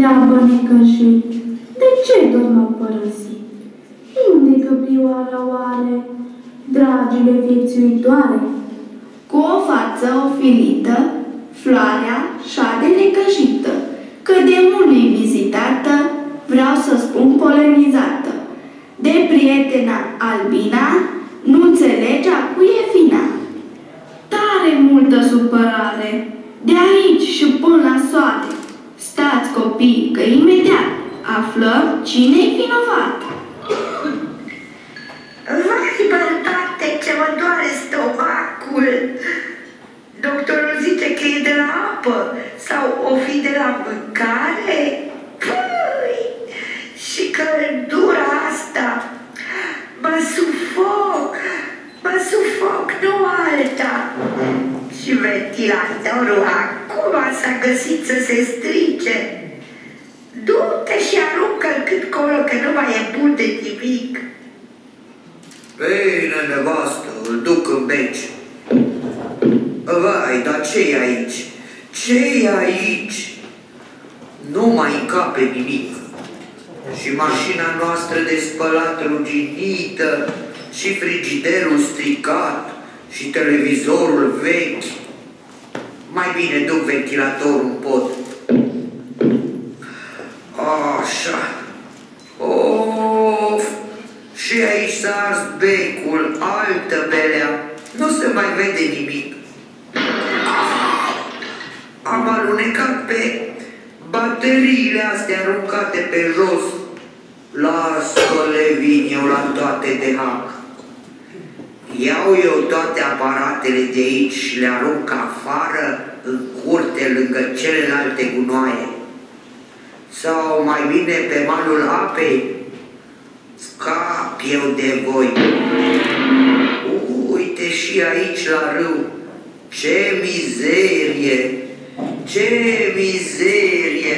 întreabă necăjit, de ce tot m-au părăsit? Unde-i căprioara oare, dragile viețuitoare? Cu o față ofilită, floarea șade necăjită, că de mult e vizitată, vreau să spun polenizată. De prietena Albina, nu înțelege a cui e vina. Tare multă supărare, de aici și până la soare. Stați copii, că imediat aflăm cine-i vinovat. Vai, bărtate, ce mă doare stomacul! Doctorul zice că e de la apă sau o fi de la mâncare? Pui! Și căldura asta! Mă sufoc, nu alta! Și ventilatorul acum s-a găsit să se strice. Du-te și aruncă-l cât colo, că nu mai e bun de nimic. Bine, nevastă, îl duc în beci. Vai, dar ce-i aici? Ce-i aici? Nu mai încape nimic. Și mașina noastră de spălat ruginită, și frigiderul stricat, și televizorul vechi. Mai bine duc ventilatorul în pod. Așa. Of! Și aici s-a ars becul, altă belea. Nu se mai vede nimic. Am alunecat pe bateriile astea aruncate pe jos. Lasă-le, vin eu la toate de hac. Iau eu toate aparatele de aici și le arunc afară, în curte, lângă celelalte gunoaie. Sau mai bine pe malul apei. Scap eu de voi. Uite și aici la râu. Ce mizerie! Ce mizerie!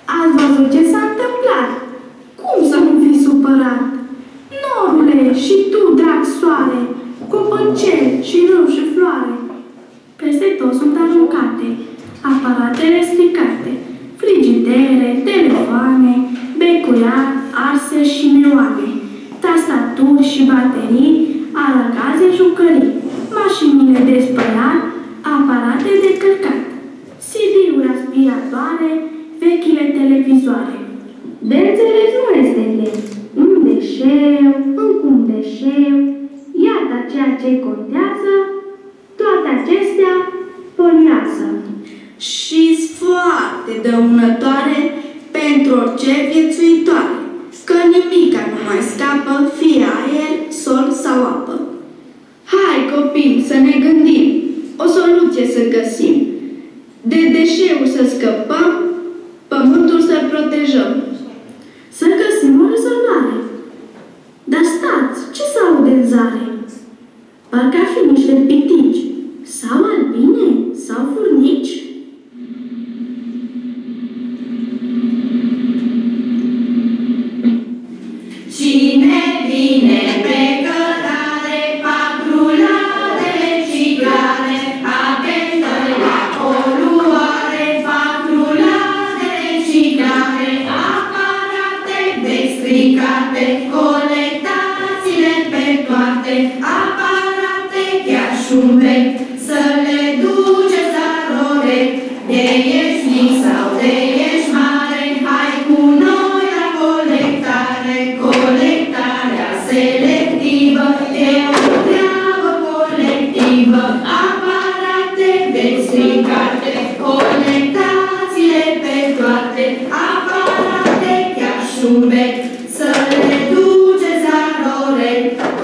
Ați văzut ce s-a întâmplat? Cum să nu fii supărat? Norule, și tu, drag soare, copăcel și râu și floare. Peste tot sunt aruncate aparatele stricate, frigidere, telefoane, becuri arse și neoane, tastaturi și baterii, arăgaze jucării, mașinile de spălat, aparate de cărcat, CD-uri aspiratoare, vechile televizoare. De înțeles nu este greu. Un deșeu, încă un deșeu, iată ceea ce contează, toate acestea poluează. Și-s foarte dăunătoare pentru orice viețuitoare, că nimica nu mai scapă, fie aer, sol sau apă. Hai, copii, să ne gândim, o soluție să găsim. De deșeuri să scăpăm, pământul să protejăm. Să găsim o rezolvare. Dar stați, ce s-aude în zare? Parcă ar fi niște pitici, sau albine, sau furnici. Cine vine pe cărare, patrulare, ciclare, atentă la poluare, patrulare, ciclare, aparate destricate, colectați-le pe toate, aparate chiar șumbe, să le duceți la rore, de ești mic sau de ești mare, hai cu noi la colectare, colectarea selectivă, e o treabă colectivă, aparate destricate, colectați-le pe toate, aparate chiar șumbe, să le duceți la rore,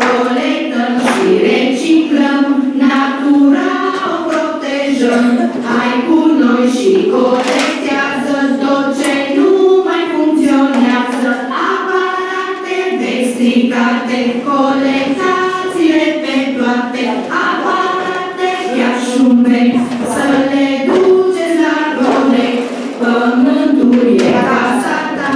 colectăm și reciclăm, natura o protejăm, hai cu noi și colectează tot ce nu mai funcționează, aparate destricate, colectați-le pe toate, aparate chiar șumbe, să le duceți la role, pământul e casa ta,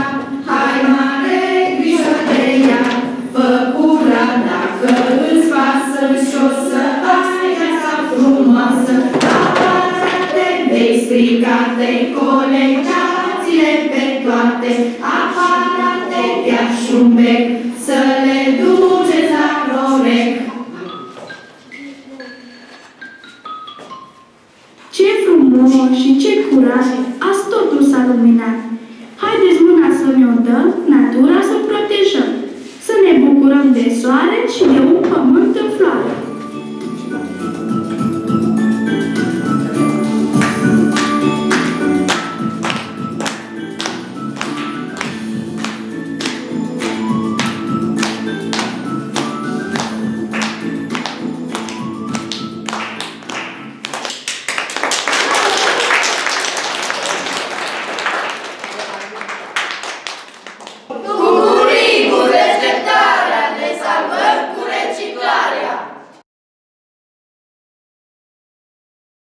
hai mare grijă de ea, fă curat dacă îți pasă și o să ai viața frumoasă, aparate Explicați-i colectați-le pe toate, aparate chiar și un bec, să le duceți la Rorec. Ce frumos și ce curat, azi totul s-a luminat. Haideți mâna să ne-o dăm, natura să protejăm, să ne bucurăm de soare și de un pământ